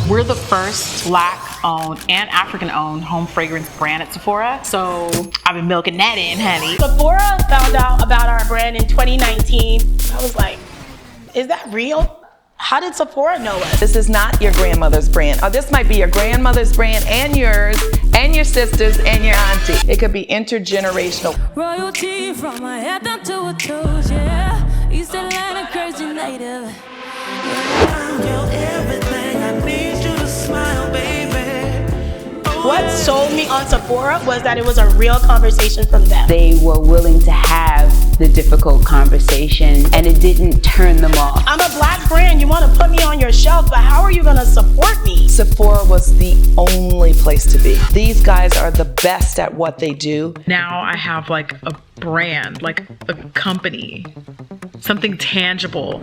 We're the first Black-owned and African-owned home fragrance brand at Sephora, so I've been milking that in, honey. Sephora found out about our brand in 2019. I was like, is that real? How did Sephora know us? This is not your grandmother's brand. Or this might be your grandmother's brand and yours and your sister's and your auntie. It could be intergenerational. Royalty from my head down to her toes, yeah. East Atlanta crazy native. Everything I need you to smile, baby. What sold me on Sephora was that it was a real conversation from them. They were willing to have the difficult conversation and it didn't turn them off. I'm a Black brand, you want to put me on your shelf, but how are you going to support me? Sephora was the only place to be. These guys are the best at what they do. Now I have like a brand, like a company, something tangible.